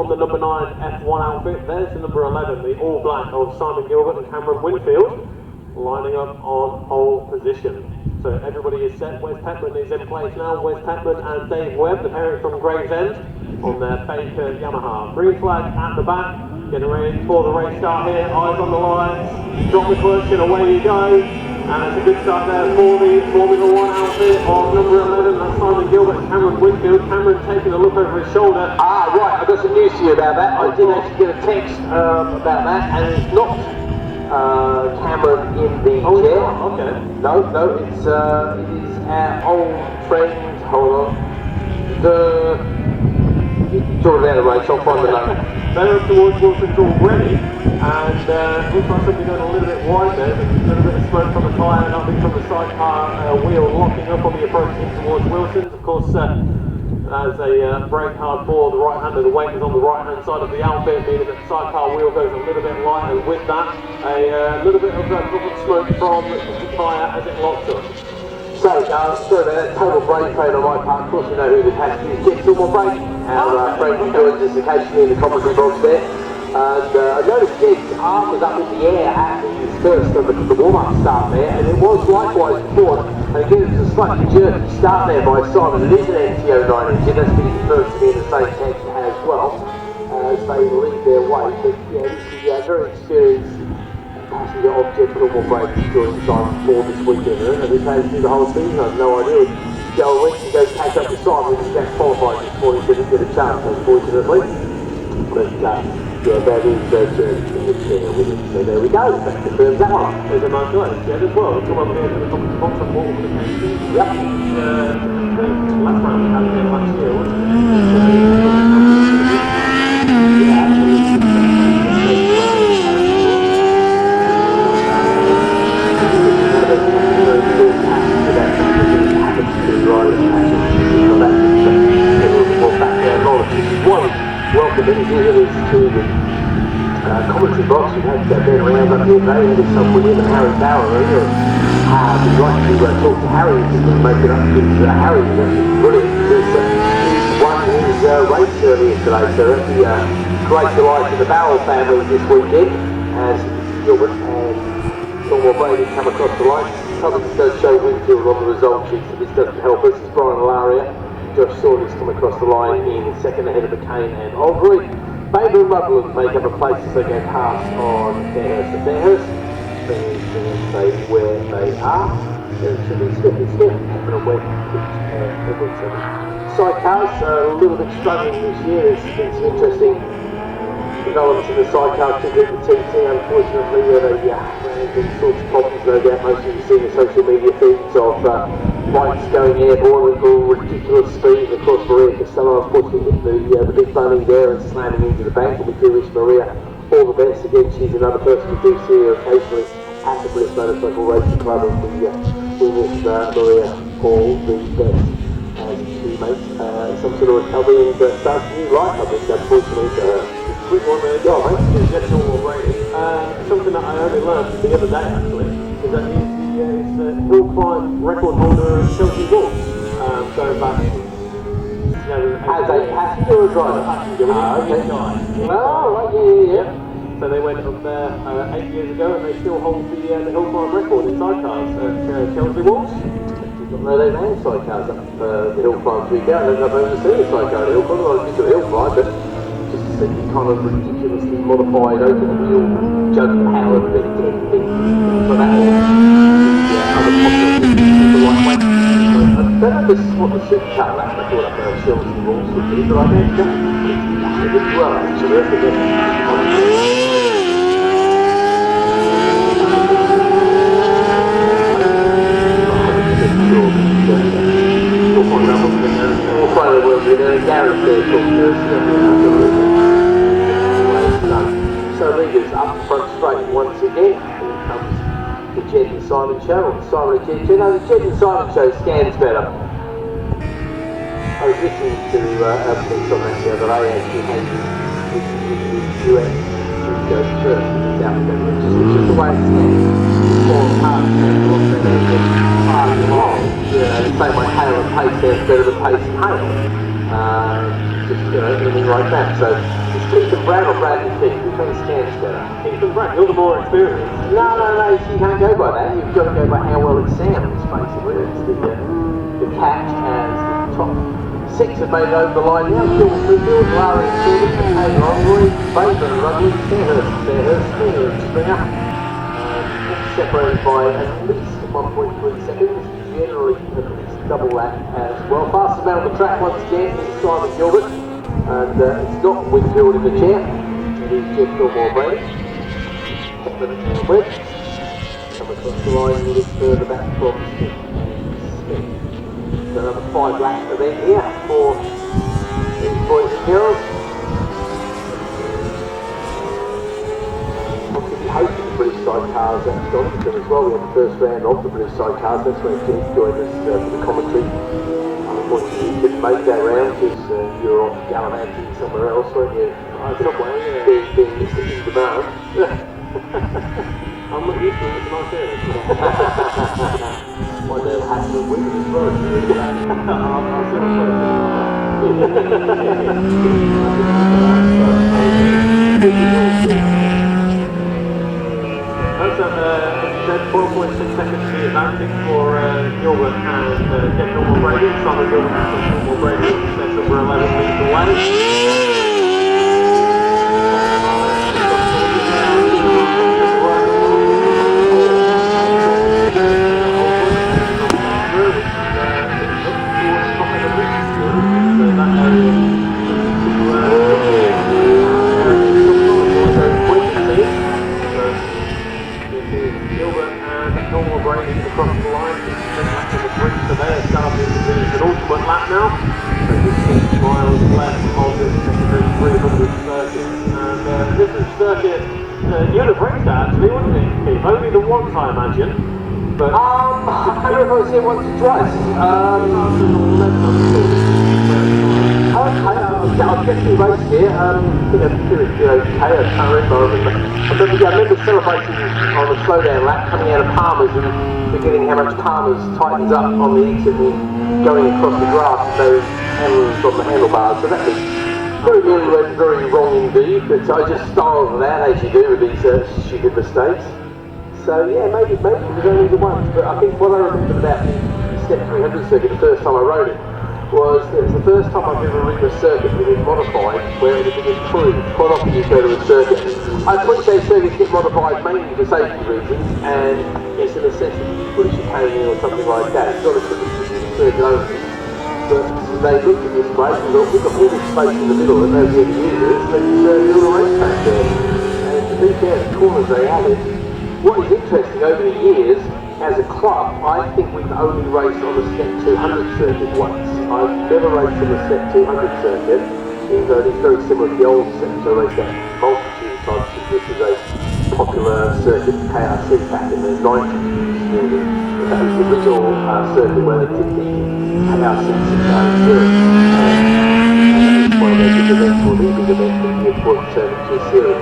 on the number 9 F1 outfit. There's the number 11, the all black of Simon Gilbert and Cameron Winfield, lining up on pole position. So everybody is set. Wes Petman is in place now. Wes Petman and Dave Webb, the parent from Gravesend, on their Baker Yamaha. Green flag at the back, getting ready for the race start here. Eyes on the lines, drop the clutch and away you go. And it's a good start there for the Formula 1 outfit of number 11, that's Simon Gilbert and Cameron Winfield. Cameron taking a look over his shoulder. Ah, right, I've got some news to you about that. I did actually get a text about that, and it's not Cameron in the chair. Okay. No, it is our old friend, hold on, talking about the race, I'll find the note. They're up towards Wilson's already, and looks like something going a little bit wide there, but a little bit of smoke from the tyre, nothing from the sidecar wheel locking up on the approach in towards Wilson's. Of course, as a brake hard for the right hand of the weight is on the right hand side of the outfit, meaning that the sidecar wheel goes a little bit light, and with that, a little bit of smoke from the tyre as it locks up. So, sorry about that total brake fail on my part. Of course, we know who the passenger is. Jeff Silverbrake, our friend who joins us occasionally in the commentary box there. And I noticed Jed's arm was up in the air at his first of the warm-up start there, and it was likewise before. And again, it was a slightly jerky start there by Simon. It is an NTO9 engine, that's been confirmed to be in the same tank as well, as they lead their way. But yeah, this is a very experienced passenger object normal brake during time for this weekend, and we came through the whole season. I have no idea. Joel Wentz can go catch up to Simon, which is qualified this morning, didn't get a chance, unfortunately. But yeah, that is in the chair with it. So there we go, that confirms that one. There's a nice guy, Jed as well. Come up here to the commentary box and walk with the occasion. Yep. Last round we had here last year, wasn't it? Yeah. Welcome visitors to the commentary box. We've had Ben around up here today, and some William and Harry Bauer earlier. We'd like to talk to Harry and make it up to Harry. Brilliant. He's won his race earlier today, so that's the great delight to the Bauer family this weekend as Gilbert and Normal Brady come across the line. Something does show Winfield on the result sheet, so this doesn't help us. It's Brian Laria. Josh Saunders come across the line in second ahead of McCain and Aldry. Baber and Rutland make up a place as they go past on Fairhurst and Fairhurst. Stay where they are. There should be step and step. And a wet pitch Sidecars a little bit struggling this year. There's been some interesting developments in the sidecar, particularly the TT. Unfortunately, they ran into all sorts of problems. No doubt most of you have seen the social media feeds of bikes going airborne at ridiculous speed. Of course, Maria Costello unfortunately hit the big bunny there and slamming into the bank. And we do wish Maria all the best. Again, she's another person we do see her occasionally at the Bliss Motorcycle Racing Club, and we wish Maria all the best as she makes some sort of recovery and starts a new life, I think, unfortunately for her. Quick one there, Joel, mate. Jed already. Something that I only learned the other day, actually, is that he's the hill climb record holder of Chelsea Wolves, going back as a passenger or driver? Passenger, okay. Oh, right, yeah. So they went up there 8 years ago, and they still hold the hill climb record in sidecars at Chelsea Wolves. No, they ran sidecars up the hill climb 3 down. I've never seen a sidecar at a hill climb. Well, I've been to a hill climb, but just the kind of ridiculously modified open wheel jug power thing for that. Other possibilities the right way. I don't know this is what the supercar lap record up there at Chelsea Wolves would be, but I don't know. It did well, actually. I forget. We'll find a word with a guarantee So leaders up front straight once again. Here comes the Jed and Simon show. Simon and Jed. No, the Jed and Simon show scans better. I was listening to a piece on that the other day, actually had the US who goes first in the South Africa, which is just the way it scans. All cars stand along there, they're far along. The same way hail and pace sounds better than pace and hail. just, anything like that. So it's Keith and Brad or Brad and Keith. Which one stands better? Keith and Brad, you're the more experienced. No, you can't go by that. You've got to go by how well it sounds, basically. It's the catch as the top 6 have made it over the line now. Gilbert, Winfield, Larry, Silver, Hayden, Onroy, Baker, Rugby, Fairhurst, Springer and Springer. Separated by at least 1.3 seconds, generally at least double that as well. Fastest man on the track once again is Simon Gilbert, and it's not Winfield in the chair, it is Jeff Gilmore Brady. Hetman and Webb come across the line a little further back from Smith. So another 5 lap event here for these boys and girls. Hosting the British Sidecars at Donington as well. We had the first round of the British Sidecars. That's where Keith joined us for the commentary. Unfortunately, you couldn't make that round because you were off gallivanting somewhere else, weren't you? Somewhere, yeah. Being Mr. In Demand. I'm not used to it, it's nice here. One day it'll happen with women as well. I'll sort of That's at 4.6 seconds to the advantage for Gilbert and Jeff Normal Brady. Simon Gilbert and Jeff Normal Brady, that's over 11 metres away. Across the line, so they are starting to finish an ultimate lap now. So just 6 miles left of this secondary 300 circuit. And this is circuit, you'd have raced that actually, wouldn't it, Keith? Only the once, I imagine. But I don't know if I've seen it once or twice. I've definitely raced here. I think I did it, K, I can't remember. I remember celebrating on the slowdown lap coming out of Palmer's and forgetting how much Palmer's tightens up on the exit and going across the grass with those handles on the handlebars. So that was very wrong indeed, but I just styled it out as you do with these stupid mistakes. So yeah, maybe it was only the once, but I think what I remember about the Step 300 circuit the first time I rode it was that it was the first time I've ever ridden a circuit that had been modified where it had been improved. Quite often you go to a circuit. I appreciate circuits get modified mainly for safety reasons and it's a necessity for a chicane or something like that. It's not a traditional circuit only. But they looked at this place and thought, we've got all this space in the middle and nobody ever uses it, let's build a racetrack there. And to be fair, the corners they added. What is interesting over the years, as a club, I think we've only raced on the Step 200 circuit once. I've never raced on the Step 200 circuit, even though it is very similar to the old circuit. I raced that multitude of times because this is a popular circuit KRC back in the 90s. That was the original circuit where they did the KRC 600 series. And that was one of those big events, or the big event that you would turn into a series.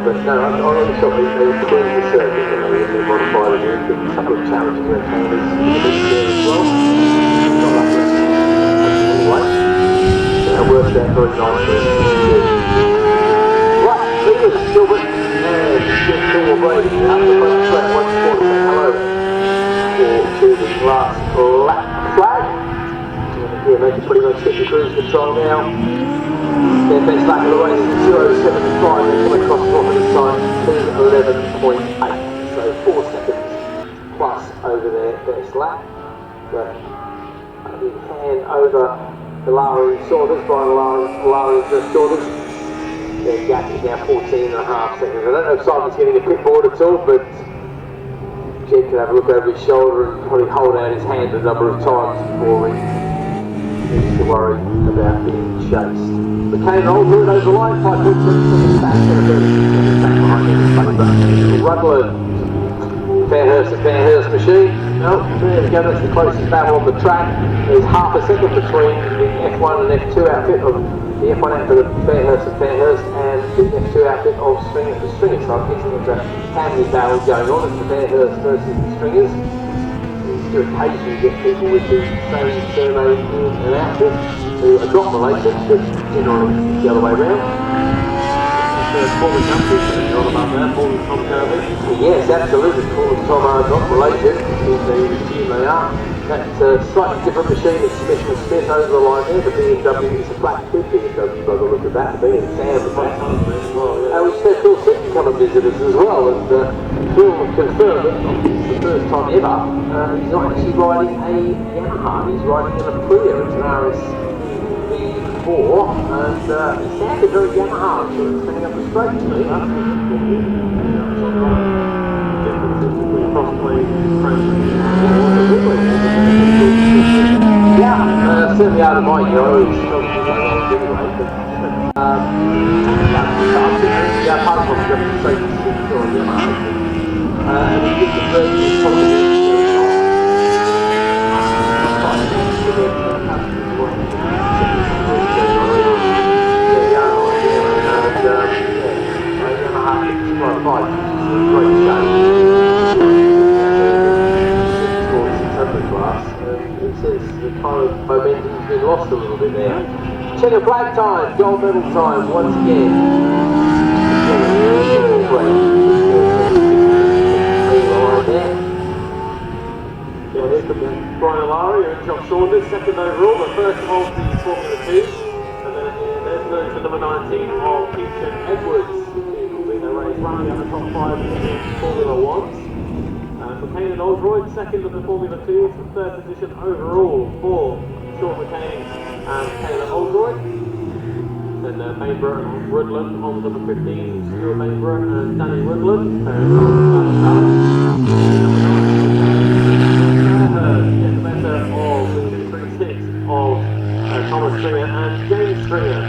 But no, I always thought they would clean the circuit and they would modify it. There were a couple of challenging encounters there as well. Not like that. Anyway, that worked out very nicely. Right, leaders, Gilbert and Jeff Gilmore Brady up the front track once more to say hello to the last lap flag. Yeah, they can pretty much get the cruise control now. Their best lap of the race is 0.75, they come across the top of the side to 11.8, so 4 seconds plus over their best lap. But I did hand over the Lowry Saunders, Brian Lowry Saunders. Their gap is now 14.5 seconds. I don't know if Simon's getting a pit board at all, but Jed can have a look over his shoulder and probably hold out his hand a number of times before he needs to worry about being chased. McCain Old moved over the line, 5.7 seconds back, and a 36 seconds back behind everybody. Rudland, Fairhurst machine. No, there we go, that's the closest battle on the track. There's half a second between the F1 and F2 outfit of the F1 outfit of Fairhurst and the F2 outfit of Stringers. The Stringers, so I'm guessing there's a family battle going on. It's the Fairhurst versus the Stringers. do occasionally get people with the same surname in an outfit who are not related, but generally the other way around. Paul and Tom about that, Paul and Tom Kirby. Yes, absolutely. Paul and Tom are not related, in the assume they are. That's a slightly different machine than Smith and Smith over the line there. The BMW is a flat 2 BMW by the look of that, being in Sam and that. We said Phil Seaton come and visit us as well, and Phil confirmed that it's the first time ever he's not actually riding a Yamaha, he's riding an Aprilia. It's an RSV4, and he sounded very Yamaha, so it's coming up the straight to me. Yeah, certainly out of my anyway, but apart from just straight to the Yamaha, and he did the first the kind of momentum's been lost a little bit there. Checker flag time, gold medal time once again. Brian Lowry and Josh Saunders, second overall, the first of the Formula 2. And then there's the number 19 of Peter Edwards, who will be the race running at the top 5 in Formula 1s. McCain and Oldroyd, second of the Formula 2s, the third position overall for Sean McCain and Taylor Oldroyd. Then Bainborough and Rudland on number 15, Stuart Bainborough and Danny Rudland. Get the better of the 236 of Thomas Stringer and James Stringer.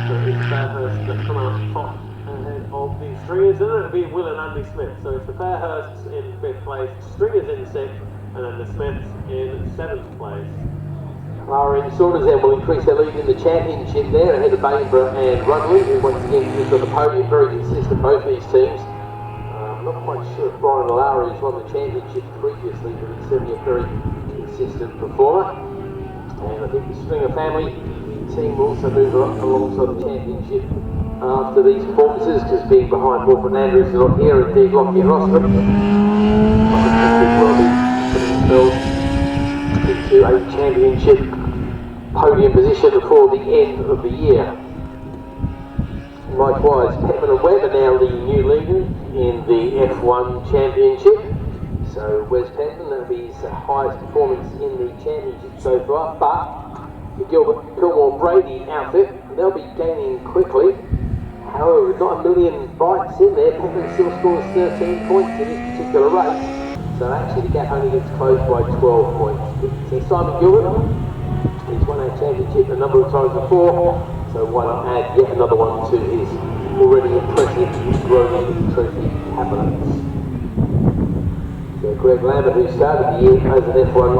So it's Fairhurst that come out top ahead of the Stringers, and then it'll be Will and Andy Smith. So it's the Fairhursts in 5th place, Stringers in 6th, and then the Smiths in 7th place. Lowry and Saunders then will increase their lead in the championship there, ahead of Bainborough and Rudley, who once again is on the podium, very consistent, both these teams. I'm not quite sure if Brian Lowry has won the championship previously, but he's certainly a very consistent performer. And I think the Stringer family team will also move alongside the championship after these performances, because being behind Wolfman Andrews is not here, indeed Lockie and Roscoe. I think will be putting themselves into a championship podium position before the end of the year. Likewise, Pepin and Webb are now the new leaders in the F1 Championship. So Wes Pepin, that'll be his highest performance in the championship so far. But the Gilbert Pillmore Brady outfit, they'll be gaining quickly. However, with not a million bikes in there, Pepin still scores 13 points in this particular race. So actually the gap only gets closed by 12 points. So Simon Gilbert, he's won our championship a number of times before, so why not add yet another one to his already impressive growing trophy cabinets. So Greg Lambert, who started the year as an F1